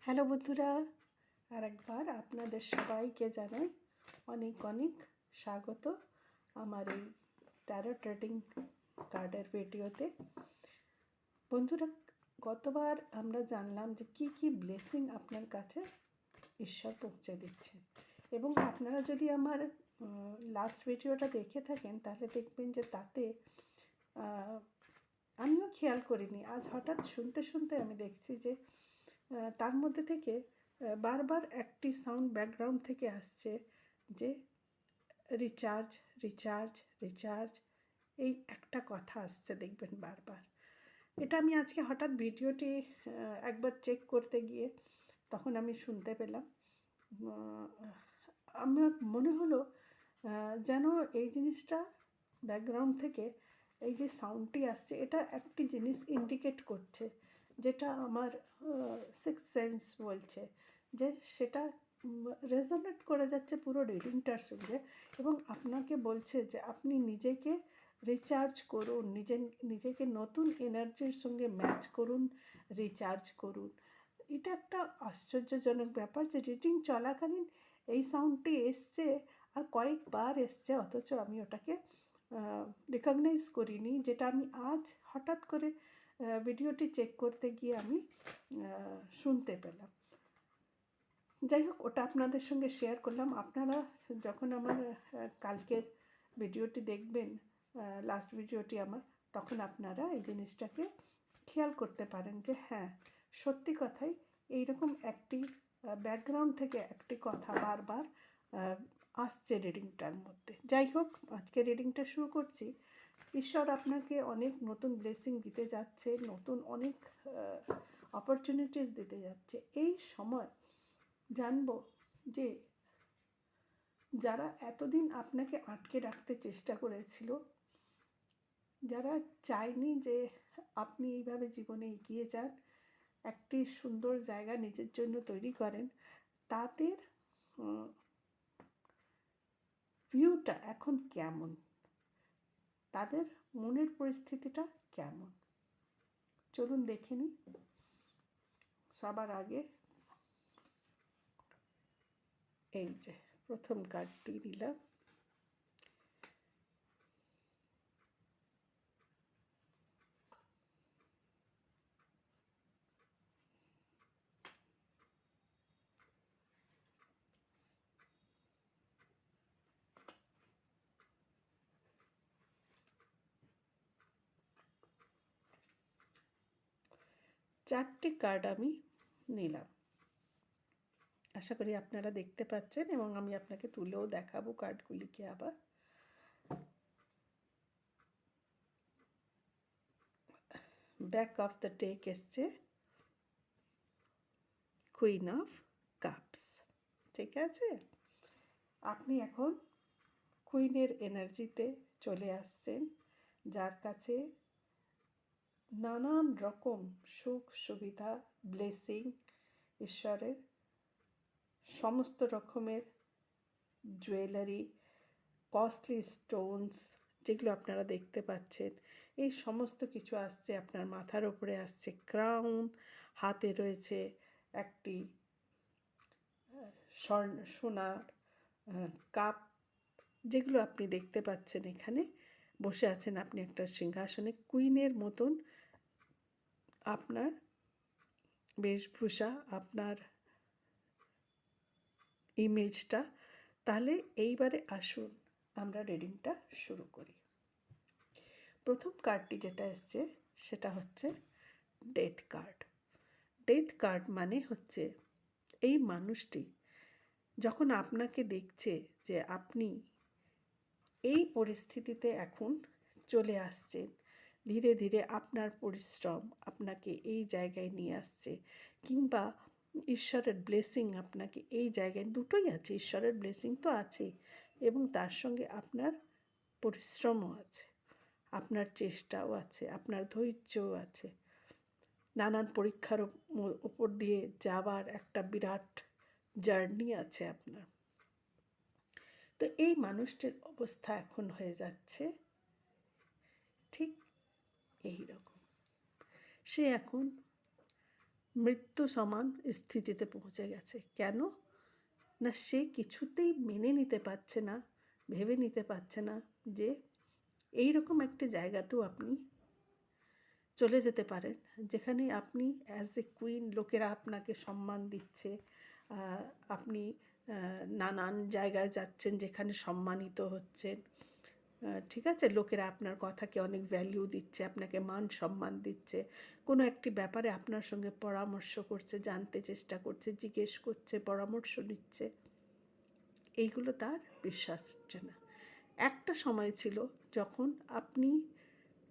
Hello বন্ধুরা, আর একবার আপনাদের সবাইকে জানাই অনেক অনেক স্বাগত আমার এই ট্যারো ট্রেডিং কার্ডের ভিডিওতে। বন্ধুরা, গতবার আমরা জানলাম যে কি কি ব্লেসিং আপনার কাছে ঈশ্বর পৌঁছে দিচ্ছে, এবং আপনারা যদি আমার লাস্ট ভিডিওটা দেখে থাকেন তাহলে দেখবেন যে তাতে আমিও খেয়াল করিনি, আজ হঠাৎ শুনতে শুনতে আমি দেখছি যে তার মধ্যে থেকে বারবার একটি সাউন্ড ব্যাকগ্রাউন্ড থেকে আসছে যে রিচার্জ রিচার্জ রিচার্জ, এই একটা কথা আসছে দেখবেন বারবার। এটা আমি আজকে হঠাৎ ভিডিওটি একবার চেক করতে গিয়ে তখন আমি শুনতে পেলাম। আমার মনে হলো যেন এই জিনিসটা ব্যাকগ্রাউন্ড থেকে এই যে সাউন্ডটি আসছে এটা একটি জিনিস ইন্ডিকেট করছে, যেটা আমার সিক্স সেন্স বলছে যে সেটা রেজোনেট করে যাচ্ছে পুরো রিডিংটার সঙ্গে, এবং আপনাকে বলছে যে আপনি নিজেকে রিচার্জ করুন, নিজেকে নতুন এনার্জির সঙ্গে ম্যাচ করুন, রিচার্জ করুন। এটা একটা আশ্চর্যজনক ব্যাপার যে রিডিং চলাকালীন এই সাউন্ডটি এসছে আর কয়েকবার এসছে, অথচ আমি ওটাকে রিকগনাইজ করিনি, যেটা আমি আজ হঠাৎ করে ভিডিওটি চেক করতে গিয়ে আমি শুনতে পেলাম। যাই হোক, ওটা আপনাদের সঙ্গে শেয়ার করলাম। আপনারা যখন আমার কালকের ভিডিওটি দেখবেন, লাস্ট ভিডিওটি আমার, তখন আপনারা এই জিনিসটাকে খেয়াল করতে পারেন যে হ্যাঁ, সত্যি কথাই এইরকম একটি ব্যাকগ্রাউন্ড থেকে একটি কথা বারবার আসছে রিডিংটার মধ্যে। যাই হোক, আজকে রিডিংটা শুরু করছি। ঈশ্বর আপনাকে অনেক নতুন ব্লেসিং দিতে যাচ্ছে, নতুন অনেক অপরচুনিটিস দিতে যাচ্ছে। এই সময় জানবো যে যারা এতদিন আপনাকে আটকে রাখতে চেষ্টা করেছিল, যারা চায়নি যে আপনি এইভাবে জীবনে এগিয়ে যান, একটি সুন্দর জায়গা নিজের জন্য তৈরি করেন, তাদের ভিউটা এখন কেমন, তাদের মনের পরিস্থিতিটা কেমন, চলুন দেখে নিই। সবার আগে এই যে প্রথম কার্ডটি নিলাম। চারটি কার্ড আমি নিলাম, আশা করি আপনারা দেখতে পাচ্ছেন, এবং আমি আপনাকে তুলেও দেখাবো কার্ডগুলিকে আবার। ব্যাক অফ দ্য ডেক এসছে কুইন অফ কাপস। ঠিক আছে, আপনি এখন কুইনের এনার্জিতে চলে আসছেন, যার কাছে নানান রকম সুখ সুবিধা, ব্লেসিং, ঈশ্বরের সমস্ত রকমের জুয়েলারি, কস্টলি স্টোনস, যেগুলো আপনারা দেখতে পাচ্ছেন, এই সমস্ত কিছু আসছে। আপনার মাথার ওপরে আসছে ক্রাউন, হাতে রয়েছে একটি সোনার কাপ, যেগুলো আপনি দেখতে পাচ্ছেন। এখানে বসে আছেন আপনি একটা সিংহাসনে, কুইনের মতন আপনার বেশভূষা, আপনার ইমেজটা। তাহলে এইবারে আসুন আমরা রিডিংটা শুরু করি। প্রথম কার্ডটি যেটা এসছে সেটা হচ্ছে ডেথ কার্ড। ডেথ কার্ড মানে হচ্ছে এই মানুষটি যখন আপনাকে দেখছে যে আপনি এই পরিস্থিতিতে এখন চলে আসছেন, ধীরে ধীরে আপনার পরিশ্রম আপনাকে এই জায়গায় নিয়ে আসছে, কিংবা ঈশ্বরের ব্লেসিং আপনাকে এই জায়গায়, দুটোই আছে, ঈশ্বরের ব্লেসিং তো আছেই এবং তার সঙ্গে আপনার পরিশ্রমও আছে, আপনার চেষ্টাও আছে, আপনার ধৈর্যও আছে, নানান পরীক্ষার ওপর দিয়ে যাওয়ার একটা বিরাট জার্নি আছে আপনার। তো এই মানুষটির অবস্থা এখন হয়ে যাচ্ছে ঠিক এই রকম। সে এখন মৃত্যু সমান স্থিতিতে পৌঁছে গেছে। কেন না, সে কিছুতেই মেনে নিতে পারছে না, ভেবে নিতে পারছে না যে এইরকম একটি জায়গাতেও আপনি চলে যেতে পারেন যেখানে আপনি অ্যাজ এ কুইন, লোকেরা আপনাকে সম্মান দিচ্ছে, আপনি নানান জায়গায় যাচ্ছেন যেখানে সম্মানিত হচ্ছেন, ঠিক আছে, লোকেরা আপনার কথাকে অনেক ভ্যালিউ দিচ্ছে, আপনাকে মান সম্মান দিচ্ছে, কোনো একটি ব্যাপারে আপনার সঙ্গে পরামর্শ করছে, জানতে চেষ্টা করছে, জিজ্ঞেস করছে, পরামর্শ নিচ্ছে, এইগুলো তার বিশ্বাস হচ্ছে না। একটা সময় ছিল যখন আপনি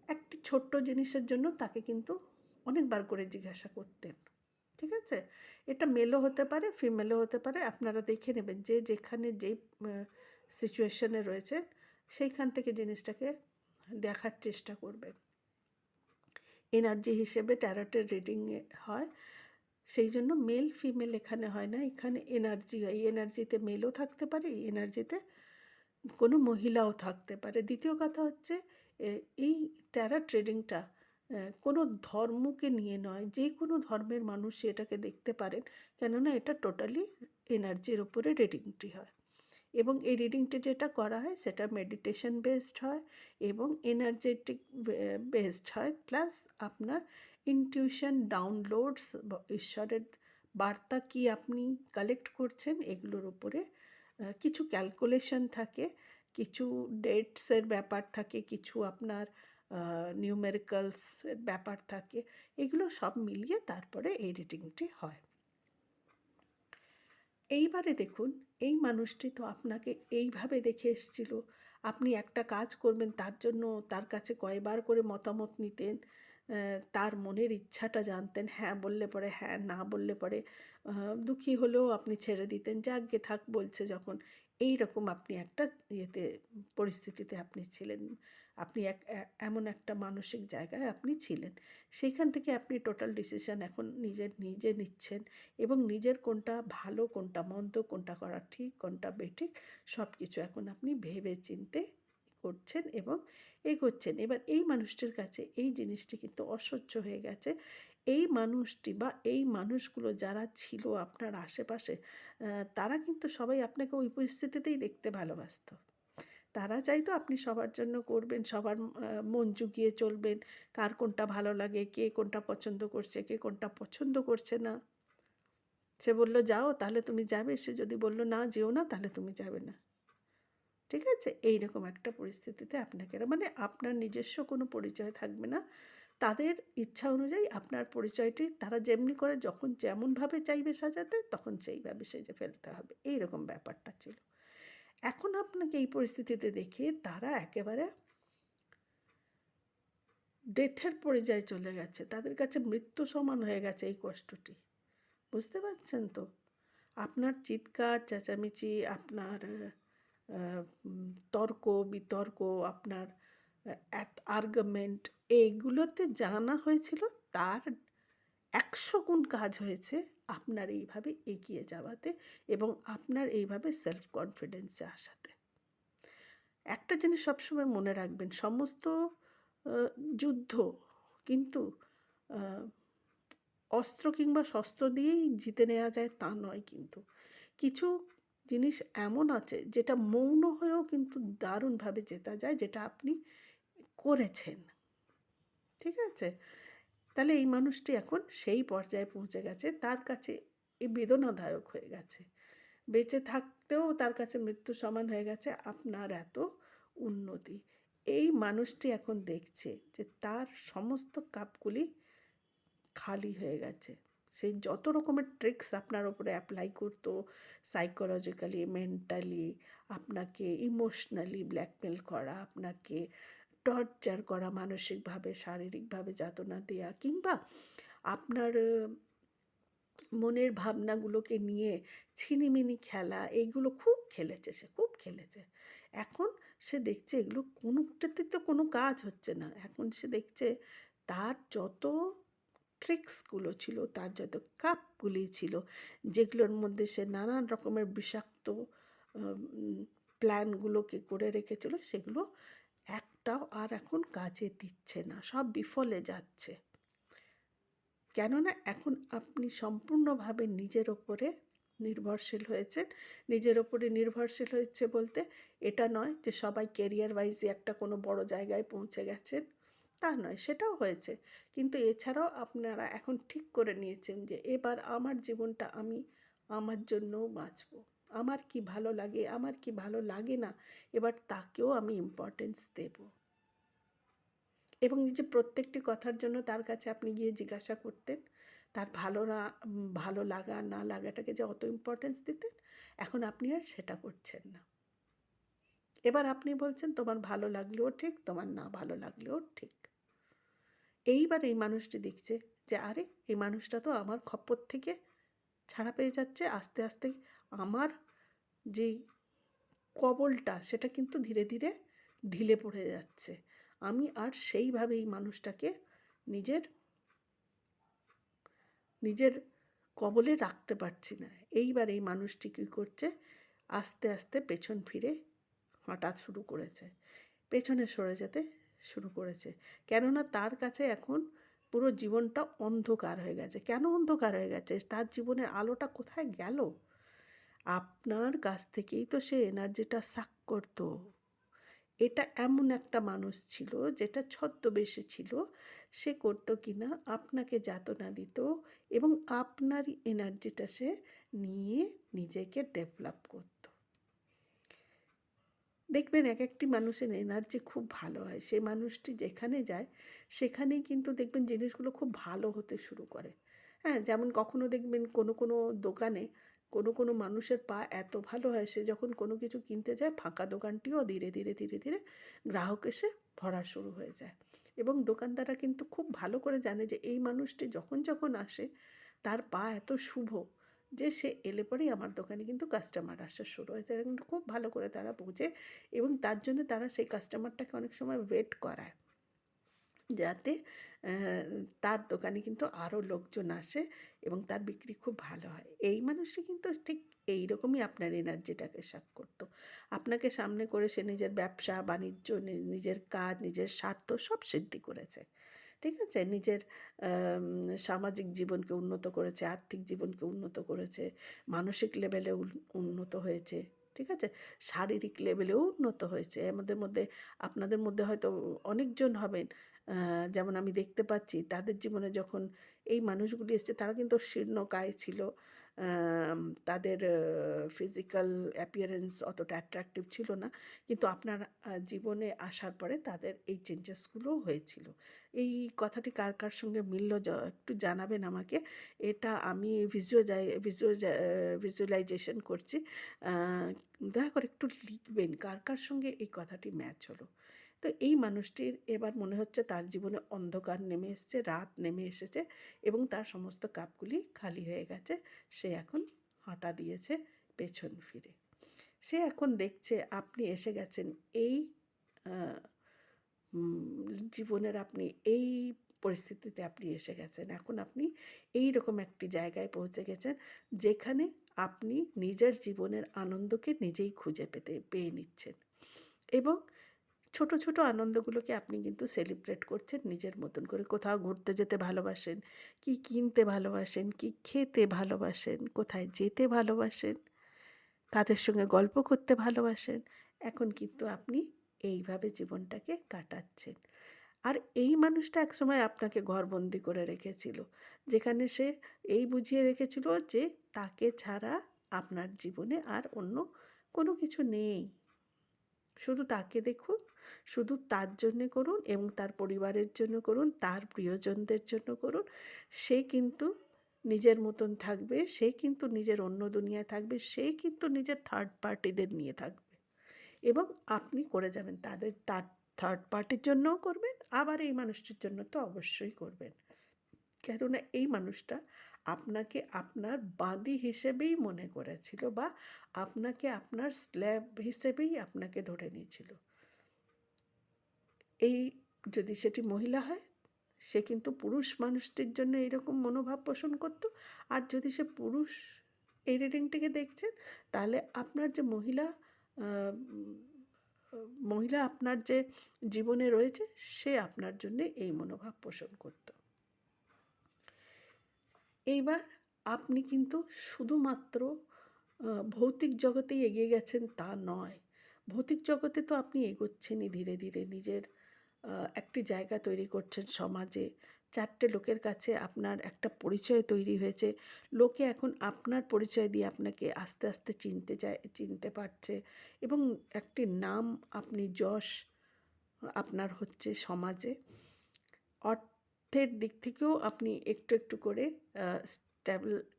একটি ছোট্ট জিনিসের জন্য তাকে কিন্তু অনেকবার করে জিজ্ঞাসা করতেন, ঠিক আছে, এটা মেলও হতে পারে ফিমেলও হতে পারে, আপনারা দেখে নেবেন যে যেখানে যেই সিচুয়েশনে রয়েছেন সেইখান থেকে জিনিসটাকে দেখার চেষ্টা করবেন। এনার্জি হিসেবে ট্যারোটের রিডিংয়ে হয়, সেই জন্য মেল ফিমেল এখানে হয় না, এখানে এনার্জি হয়। এনার্জিতে মেলও থাকতে পারে, এনার্জিতে কোনো মহিলাও থাকতে পারে। দ্বিতীয় কথা হচ্ছে এই ট্যারট রিডিংটা কোনো ধর্মকে নিয়ে নয়, যে কোনো ধর্মের মানুষ এটাকে দেখতে পারেন, কেননা এটা টোটালি এনার্জির ওপরে রিডিংটি হয়। এবং এই রিডিংটি যেটা করা হয় সেটা মেডিটেশন বেসড হয় এবং এনার্জেটিক বেসড হয়, প্লাস আপনার ইনটিউশন, ডাউনলোডস, ঈশ্বরের বার্তা কি আপনি কালেক্ট করছেন এগুলোর উপরে কিছু ক্যালকুলেশন থাকে, কিছু ডেটসের ব্যাপার থাকে, কিছু আপনার নিউমেরিক্যালসের ব্যাপার থাকে, এগুলো সব মিলিয়ে তারপরে এই রিডিংটি হয়। এইবারে দেখুন, এই মানুষটি তো আপনাকে এইভাবে দেখে এসেছিল, আপনি একটা কাজ করবেন তার জন্য তার কাছে কয়বার করে মতামত নিতেন, তার মনের ইচ্ছাটা জানতেন, হ্যাঁ বললে পরে হ্যাঁ, না বললে পরে দুঃখী হলেও আপনি ছেড়ে দিতেন, যাকগে থাক বলছে যখন, এই রকম আপনি একটা ইয়েতে পরিস্থিতিতে আপনি ছিলেন, আপনি এমন একটা মানসিক জায়গায় আপনি ছিলেন। সেইখান থেকে আপনি টোটাল ডিসিশন এখন নিজে নিচ্ছেন এবং নিজের কোনটা ভালো, কোনটা মন্দ, কোনটা করা ঠিক, কোনটা বেঠিক, সব কিছু এখন আপনি ভেবে চিন্তে করছেন এবং এগোচ্ছেন। এবার এই মানুষটির কাছে এই জিনিসটি কিন্তু অসহ্য হয়ে গেছে। এই মানুষটি বা এই মানুষগুলো যারা ছিল আপনার আশেপাশে, তারা কিন্তু সবাই আপনাকে ওই পরিস্থিতিতেই দেখতে ভালোবাসত। তারা চাইতো আপনি সবার জন্য করবেন, সবার মন জুগিয়ে চলবেন, কার কোনটা ভালো লাগে, কে কোনটা পছন্দ করছে, কে কোনটা পছন্দ করছে না। সে বলল যাও তাহলে তুমি যাবে, সে যদি বলল না যেও না তাহলে তুমি যাবে না, ঠিক আছে। এইরকম একটা পরিস্থিতিতে আপনাকে, মানে আপনার নিজস্ব কোনো পরিচয় থাকবে না, তাদের ইচ্ছা অনুযায়ী আপনার পরিচয়টি তারা যেমনি করে, যখন যেমনভাবে চাইবে সাজাতে তখন সেইভাবে সেজে ফেলতে হবে, এইরকম ব্যাপারটা ছিল। এখন আপনাকে এই পরিস্থিতিতে দেখে তারা একেবারে ডেথের পর্যায়ে চলে গেছে, তাদের কাছে মৃত্যু সমান হয়ে গেছে এই কষ্টটি, বুঝতে পারছেন তো? আপনার চিৎকার চেঁচামেচি, আপনার তর্ক বিতর্ক, আপনার আর্গুমেন্ট, এইগুলোতে জানা হয়েছিল তার 100 গুণ কাজ হয়েছে আপনার এইভাবে এগিয়ে যাওয়াতে এবং আপনার এইভাবে সেলফ কনফিডেন্সে আসাতে। একটা জিনিস সবসময় মনে রাখবেন, সমস্ত যুদ্ধ কিন্তু অস্ত্র কিংবা শস্ত্র দিয়েই জিতে নেওয়া যায় তা নয়, কিন্তু কিছু জিনিস এমন আছে যেটা মৌন হয়েও কিন্তু দারুণভাবে জেতা যায়, যেটা আপনি করেছেন, ঠিক আছে। তাহলে এই মানুষটি এখন সেই পর্যায়ে পৌঁছে গেছে, তার কাছে এই বেদনাদায়ক হয়ে গেছে, বেঁচে থাকতেও তার কাছে মৃত্যু সমান হয়ে গেছে আপনার এত উন্নতি। এই মানুষটি এখন দেখছে যে তার সমস্ত কাপগুলি খালি হয়ে গেছে। সে যত রকমের ট্রিক্স আপনার ওপরে অ্যাপ্লাই করতো, সাইকোলজিক্যালি, মেন্টালি, আপনাকে ইমোশনালি ব্ল্যাকমেল করা, আপনাকে টর্চার করা, মানসিকভাবে শারীরিকভাবে যাতনা দেয়া, কিংবা আপনার মনের ভাবনাগুলোকে নিয়ে ছিনিমিনি খেলা, এইগুলো খুব খেলেছে, সে খুব খেলেছে। এখন সে দেখছে এগুলো কোনোটাতে তো কোনো কাজ হচ্ছে না। এখন সে দেখছে তার যত ট্রিক্সগুলো ছিল, তার যত কাপগুলি ছিল, যেগুলোর মধ্যে সে নানান রকমের বিষাক্ত প্ল্যানগুলোকে করে রেখেছিল, সেগুলো একটাও আর এখন কাজে দিচ্ছে না, সব বিফলে যাচ্ছে। কেননা এখন আপনি সম্পূর্ণভাবে নিজের ওপরে নির্ভরশীল হয়েছেন। নিজের ওপরে নির্ভরশীল হয়েছে বলতে এটা নয় যে সবাই কেরিয়ার ওয়াইজে একটা কোনো বড় জায়গায় পৌঁছে গেছেন, তা নয়, সেটাও হয়েছে। কিন্তু এছাড়াও আপনারা এখন ঠিক করে নিয়েছেন যে এবার আমার জীবনটা আমি আমার জন্যও বাঁচব। আমার কি ভালো লাগে, আমার কি ভালো লাগে না, এবার তাকেও আমি ইম্পর্টেন্স দেব। এবং এই যে প্রত্যেকটি কথার জন্য তার কাছে আপনি গিয়ে জিজ্ঞাসা করতেন, তার ভালো লাগা না লাগাটাকে যে অত ইম্পর্টেন্স দিতেন, এখন আপনি আর সেটা করছেন না। এবার আপনি বলছেন তোমার ভালো লাগলেও ঠিক, তোমার না ভালো লাগলেও ঠিক। এইবার এই মানুষটি দেখছে যে আরে এই মানুষটা তো আমার খপ্পর থেকে ছাড়া পেয়ে যাচ্ছে, আস্তে আস্তে আমার যে কবলটা সেটা কিন্তু ধীরে ধীরে ঢিলে পড়ে যাচ্ছে। আমি আর সেইভাবে এই মানুষটাকে নিজের নিজের কবলে রাখতে পারছি না। এইবার এই মানুষটি কী করছে, আস্তে আস্তে পেছন ফিরে হাঁটা শুরু করেছে, পেছনে সরে যেতে শুরু করেছে। কেননা তার কাছে এখন পুরো জীবনটা অন্ধকার হয়ে গেছে। কেন অন্ধকার হয়ে গেছে? তার জীবনের আলোটা কোথায় গেল? আপনার কাছ থেকেই তো সে এনার্জিটা সাক করতো। এটা এমন একটা মানুষ ছিল যেটা ছদ্মবেশে ছিল। সে করতো কি না, আপনাকে যাতনা দিত এবং আপনারই এনার্জিটা সে নিয়ে নিজেকে ডেভেলপ করত। দেখবেন এক একটি মানুষের এনার্জি খুব ভালো হয়, সেই মানুষটি যেখানে যায় সেখানেই কিন্তু দেখবেন জিনিসগুলো খুব ভালো হতে শুরু করে। হ্যাঁ, যেমন কখনো দেখবেন কোনো কোনো দোকানে কোনো কোনো মানুষের পা এত ভালো হয়, সে যখন কোনো কিছু কিনতে যায় ফাঁকা দোকানটিও ধীরে ধীরে ধীরে ধীরে গ্রাহক এসে ভরা শুরু হয়ে যায়। এবং দোকানদাররা কিন্তু খুব ভালো করে জানে যে এই মানুষটি যখন যখন আসে তার পা এত শুভ যে সে এলে পরেই আমার দোকানে কিন্তু কাস্টমার আসা শুরু হয়েছে, এবং খুব ভালো করে তারা বোঝে এবং তার জন্য তারা সেই কাস্টমারটাকে অনেক সময় ওয়েট করায় যাতে তার দোকানে কিন্তু আরও লোকজন আসে এবং তার বিক্রি খুব ভালো হয়। এই মানুষটি কিন্তু ঠিক এই রকমই আপনার এনার্জিটাকে সাথ করতো। আপনাকে সামনে করে সে নিজের ব্যবসা বাণিজ্য, নিজের কাজ, নিজের স্বার্থ সব সিদ্ধি করেছে। ঠিক আছে? নিজের সামাজিক জীবনকে উন্নত করেছে, আর্থিক জীবনকে উন্নত করেছে, মানসিক লেভেলে উন্নত হয়েছে। ঠিক আছে? শারীরিক লেভেলেও উন্নত হয়েছে। আমাদের মধ্যে আপনাদের মধ্যে হয়তো অনেকজন হবেন, যেমন আমি দেখতে পাচ্ছি তাদের জীবনে যখন এই মানুষগুলি এসছে তারা কিন্তু শীর্ণকায় ছিল। তাদের ফিজিক্যাল অ্যাপিয়ারেন্স অতটা অ্যাট্রাকটিভ ছিল না। কিন্তু আপনার জীবনে আসার পরে তাদের এই চেঞ্জেসগুলোও হয়েছিল। এই কথাটি কার কার সঙ্গে মিলল একটু জানাবেন আমাকে। এটা আমি ভিজুয়ালাইজেশন করছি। দয়া করে একটু লিখবেন কার কার সঙ্গে এই কথাটি ম্যাচ হলো। তো এই মানুষটির এবার মনে হচ্ছে তার জীবনে অন্ধকার নেমে এসেছে, রাত নেমে এসেছে এবং তার সমস্ত কাপগুলি খালি হয়ে গেছে। সে এখন হাঁটা দিয়েছে পেছন ফিরে। সে এখন দেখছে আপনি এসে গেছেন এই জীবনের, আপনি এই পরিস্থিতিতে আপনি এসে গেছেন। এখন আপনি এই রকম একটি জায়গায় পৌঁছে গেছেন যেখানে আপনি নিজের জীবনের আনন্দকে নিজেই খুঁজে পেয়ে নিচ্ছেন এবং ছোট ছোট আনন্দগুলোকে আপনি কিন্তু সেলিব্রেট করছেন নিজের মতন করে। কোথাও ঘুরতে যেতে ভালোবাসেন, কি কিনতে ভালোবাসেন, কি খেতে ভালোবাসেন, কোথায় যেতে ভালোবাসেন, কাদের সঙ্গে গল্প করতে ভালোবাসেন। এখন কিন্তু আপনি এইভাবে জীবনটাকে কাটাচ্ছেন। আর এই মানুষটা একসময় আপনাকে ঘরবন্দি করে রেখেছিল, যেখানে সে এই বুঝিয়ে রেখেছিল যে তাকে ছাড়া আপনার জীবনে আর অন্য কোনো কিছু নেই। শুধু তাকে দেখুন, শুধু তার জন্যে করুন এবং তার পরিবারের জন্য করুন, তার প্রিয়জনদের জন্য করুন। সে কিন্তু নিজের মতন থাকবে, সে কিন্তু নিজের অন্য দুনিয়ায় থাকবে, সে কিন্তু নিজের থার্ড পার্টিদের নিয়ে থাকবে এবং আপনি করে যাবেন তার থার্ড পার্টির জন্যও করবেন, আবার এই মানুষটির জন্য তো অবশ্যই করবেন। কেননা এই মানুষটা আপনাকে আপনার বাঁদী হিসেবেই মনে করেছিল বা আপনাকে আপনার স্ল্যাব হিসেবেই আপনাকে ধরে নিয়েছিল। এই যদি সেটি মহিলা হয় সে কিন্তু পুরুষ মানুষটির জন্য এইরকম মনোভাব পোষণ করতো। আর যদি সে পুরুষ এই রিডিংটিকে দেখছেন তাহলে আপনার যে মহিলা আপনার যে জীবনে রয়েছে সে আপনার জন্যে এই মনোভাব পোষণ করত। এইবার আপনি কিন্তু শুধুমাত্র ভৌতিক জগতেই এগিয়ে গেছেন তা নয়। ভৌতিক জগতে তো আপনি এগোচ্ছেনই ধীরে ধীরে, নিজের একটি জায়গা তৈরি করছেন সমাজে। 4টে লোকের কাছে আপনার একটা পরিচয় তৈরি হয়েছে। লোকে এখন আপনার পরিচয় দিয়ে আপনাকে আস্তে আস্তে চিনতে পারছে, এবং একটি নাম, আপনি যশ আপনার হচ্ছে সমাজে। অর্থের দিক থেকেও আপনি একটু একটু করে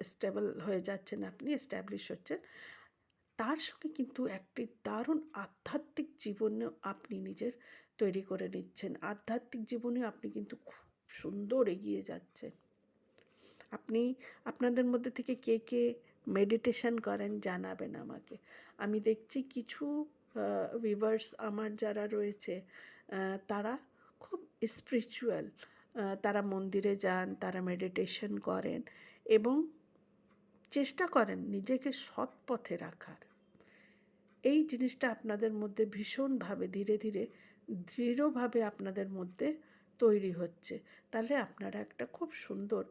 স্টেবল হয়ে যাচ্ছেন, আপনি এস্টাবলিশ হচ্ছেন। তার সঙ্গে কিন্তু একটি দারুণ আধ্যাত্মিক জীবনও আপনি নিজের তৈরি করে নিচ্ছেন। আধ্যাত্মিক জীবনে আপনি কিন্তু খুব সুন্দর এগিয়ে যাচ্ছেন। আপনি, আপনাদের মধ্যে থেকে কে কে মেডিটেশন করেন জানাবেন আমাকে। আমি দেখছি কিছু ভিউয়ার্স আমার যারা রয়েছে তারা খুব স্পিরিচুয়াল, তারা মন্দিরে যান, তারা মেডিটেশন করেন এবং চেষ্টা করেন নিজেকে সৎ পথে রাখার। এই জিনিসটা আপনাদের মধ্যে ভীষণভাবে ধীরে ধীরে দৃঢ়ভাবে আপনাদের মধ্যে তৈরি হচ্ছে। তাহলে আপনারা একটা খুব সুন্দর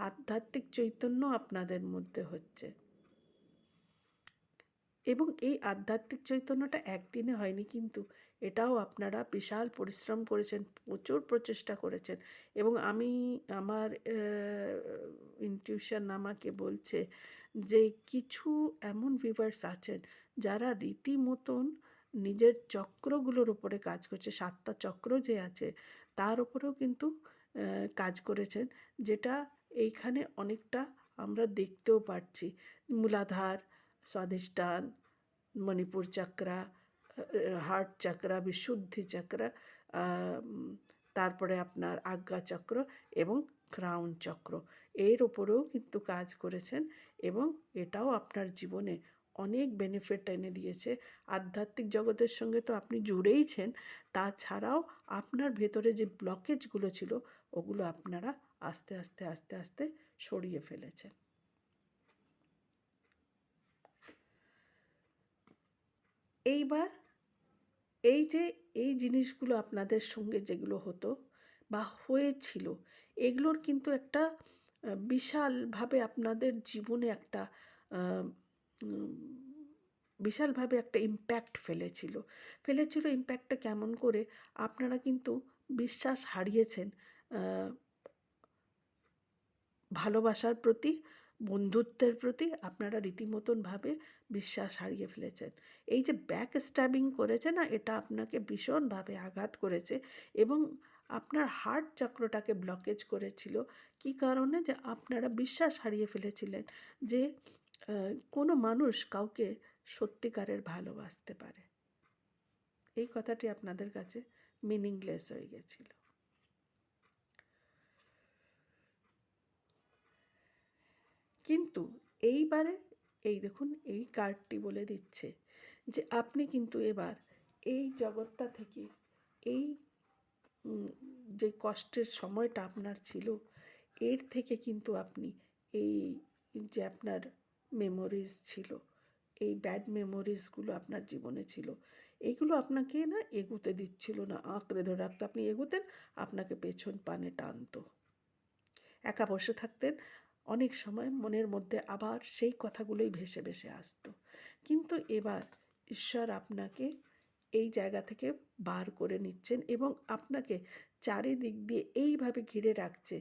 আধ্যাত্মিক চৈতন্য আপনাদের মধ্যে হচ্ছে। এবং এই আধ্যাত্মিক চৈতন্যটা একদিনে হয়নি, কিন্তু এটাও আপনারা বিশাল পরিশ্রম করেছেন, প্রচুর প্রচেষ্টা করেছেন। এবং আমার ইনটিউশন আমাকে বলছে যে কিছু এমন ভিউয়ার্স আছেন যারা রীতিমতন নিজের চক্রগুলোর উপরে কাজ করছে, 7টা চক্র যে আছে তার উপরেও কিন্তু কাজ করেছেন, যেটা এইখানে অনেকটা আমরা দেখতেও পাচ্ছি। মূলাধার, স্বাধিষ্ঠান, মণিপুর চক্রা, হার্ট চক্রা, বিশুদ্ধি চক্রা, তারপরে আপনার আজ্ঞা চক্র এবং ক্রাউন চক্র, এর ওপরেও কিন্তু কাজ করেছেন। এবং এটাও আপনার জীবনে অনেক বেনিফিট এনে দিয়েছে। আধ্যাত্মিক জগতের সঙ্গে তো আপনি জুড়েইছেন, তাছাড়াও আপনার ভেতরে যে ব্লকেজগুলো ছিল ওগুলো আপনারা আস্তে আস্তে আস্তে আস্তে সরিয়ে ফেলেছেন। এইবার এই জিনিসগুলো আপনাদের সঙ্গে যেগুলো হতো বা হয়েছিল, এগুলোর কিন্তু একটা বিশালভাবে আপনাদের জীবনে একটা বিশালভাবে একটা ইম্প্যাক্ট ফেলেছিল। ইম্প্যাক্টটা কেমন করে? আপনারা কিন্তু বিশ্বাস হারিয়েছেন ভালোবাসার প্রতি, বন্ধুত্বের প্রতি আপনারা রীতিমতনভাবে বিশ্বাস হারিয়ে ফেলেছেন। এই যে ব্যাক স্ট্যাবিং করেছে না, এটা আপনাকে ভীষণভাবে আঘাত করেছে এবং আপনার হার্ট চক্রটাকে ব্লকেজ করেছিল। কী কারণে? যে আপনারা বিশ্বাস হারিয়ে ফেলেছিলেন যে কোনো মানুষ কাউকে সত্যিকারের ভালোবাসতে পারে। এই কথাটি আপনাদের কাছে মিনিংলেস হয়ে গেছিল। কিন্তু এইবারে এই দেখুন, এই কার্ডটি বলে দিচ্ছে যে আপনি কিন্তু এবার এই জগৎটা থেকে, এই যে কষ্টের সময়টা আপনার ছিল, এর থেকে কিন্তু আপনি এই যে আপনার মেমোরিজ ছিল, এই ব্যাড মেমোরিজগুলো আপনার জীবনে ছিল, এইগুলো আপনাকে না এগুতে দিচ্ছিল না, আঁকড়ে ধরে রাখতো। আপনি এগোতেন, আপনাকে পেছন পানে টানতো। একা বসে থাকতেন, অনেক সময় মনের মধ্যে আবার সেই কথাগুলোই ভেসে ভেসে আসতো। কিন্তু এবার ঈশ্বর আপনাকে এই জায়গা থেকে বার করে নিচ্ছেন এবং আপনাকে চারিদিক দিয়ে এইভাবে ঘিরে রাখছে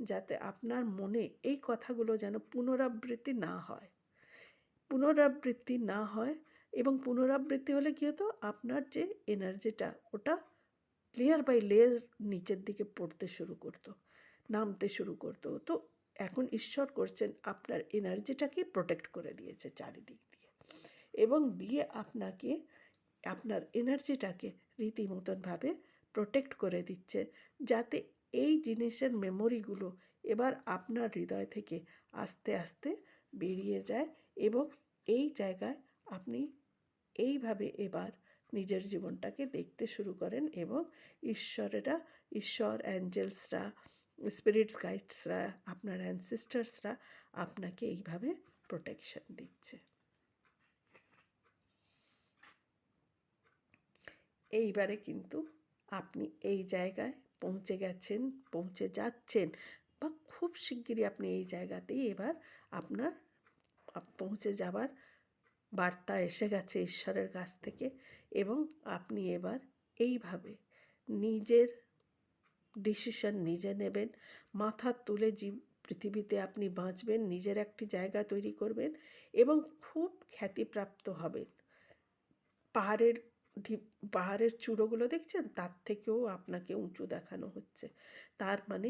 যাতে আপনার মনে এই কথাগুলো যেন পুনরাবৃত্তি না হয়। এবং পুনরাবৃত্তি হলে কী হতো? আপনার যে এনার্জিটা, ওটা লেয়ার বাই লেয়ার নিচের দিকে নামতে শুরু করতো। তো এখন ঈশ্বর করছেন, আপনার এনার্জিটাকে প্রোটেক্ট করে দিয়েছে চারিদিক দিয়ে, এবং দিয়ে আপনাকে, আপনার এনার্জিটাকে রীতিমতনভাবে প্রোটেক্ট করে দিচ্ছে যাতে এই জিনিসের মেমোরিগুলো এবার আপনার হৃদয় থেকে আস্তে আস্তে বেরিয়ে যায়। এবং এই জায়গায় আপনি এইভাবে এবার নিজের জীবনটাকে দেখতে শুরু করেন এবং ঈশ্বর, অ্যাঞ্জেলসরা, স্পিরিটস গাইডসরা, আপনার অ্যানসেস্টার্সরা আপনাকে এইভাবে প্রোটেকশন দিচ্ছে। এইবারে কিন্তু আপনি এই জায়গায় পৌঁছে যাচ্ছেন, বা খুব শিগগিরই আপনি এই জায়গাতেই এবার আপনার পৌঁছে যাবার বার্তা এসে গেছে ঈশ্বরের কাছ থেকে, এবং আপনি এবার এইভাবে নিজের ডিসিশন নিজে নেবেন, মাথা তুলে পৃথিবীতে আপনি বাঁচবেন, নিজের একটি জায়গা তৈরি করবেন এবং খুব খ্যাতিপ্রাপ্ত হবেন। পাহাড়ের চূড়োগুলো দেখছেন, তার থেকেও আপনাকে উঁচু দেখানো হচ্ছে। তার মানে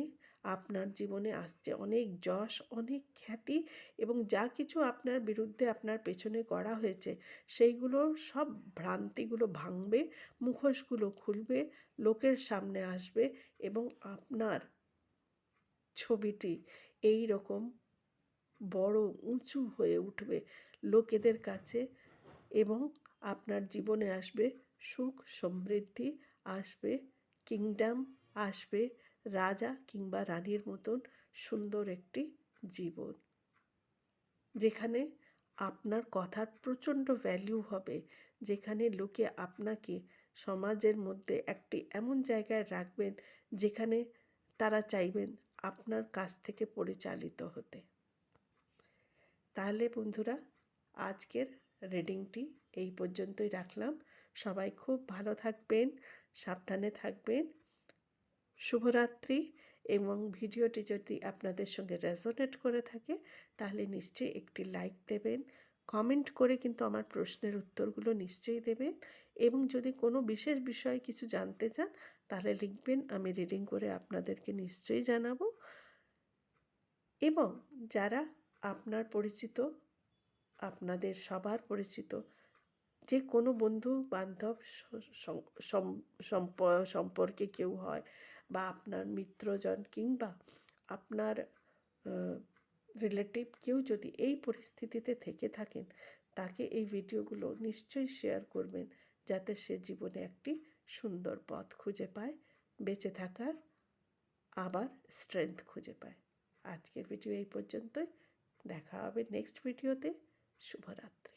আপনার জীবনে আসছে অনেক যশ, অনেক খ্যাতি, এবং যা কিছু আপনার বিরুদ্ধে আপনার পেছনে করা হয়েছে সেইগুলো সব ভ্রান্তিগুলো ভাঙবে, মুখোশগুলো খুলবে, লোকের সামনে আসবে এবং আপনার ছবিটি এই রকম বড় উঁচু হয়ে উঠবে লোকেদের কাছে, এবং আপনার জীবনে আসবে সুখ সমৃদ্ধি, আসবে কিংডম, আসবে রাজা কিংবা রানীর মতন সুন্দর একটি জীবন, যেখানে আপনার কথার প্রচণ্ড ভ্যালু হবে, যেখানে লোকে আপনাকে সমাজের মধ্যে একটি এমন জায়গায় রাখবেন যেখানে তারা চাইবেন আপনার কাছ থেকে পরিচালিত হতে। তাহলে বন্ধুরা, আজকের রিডিংটি এই পর্যন্তই রাখলাম। সবাই খুব ভালো থাকবেন, সাবধানে থাকবেন। শুভরাত্রি। এবং ভিডিওটি যদি আপনাদের সঙ্গে রেজোনেট করে থাকে তাহলে নিশ্চয়ই একটি লাইক দেবেন, কমেন্ট করে কিন্তু আমার প্রশ্নের উত্তরগুলো নিশ্চয়ই দেবেন, এবং যদি কোনো বিশেষ বিষয়ে কিছু জানতে চান তাহলে লিখবেন, আমি রিডিং করে আপনাদেরকে নিশ্চয়ই জানাবো। এবং যারা আপনার পরিচিত, আপনাদের সবার পরিচিত যে কোনো বন্ধু বান্ধব সম্পর্কে কেউ হয়, বা আপনার মিত্রজন কিংবা আপনার রিলেটিভ কেউ যদি এই পরিস্থিতিতে থেকে থাকেন, তাকে এই ভিডিওগুলো নিশ্চয়ই শেয়ার করবেন, যাতে সে জীবনে একটি সুন্দর পথ খুঁজে পায়, বেঁচে থাকার আবার স্ট্রেংথ খুঁজে পায়। আজকের ভিডিও এই পর্যন্তই, দেখা হবে নেক্সট ভিডিওতে। শুভরাত্রি।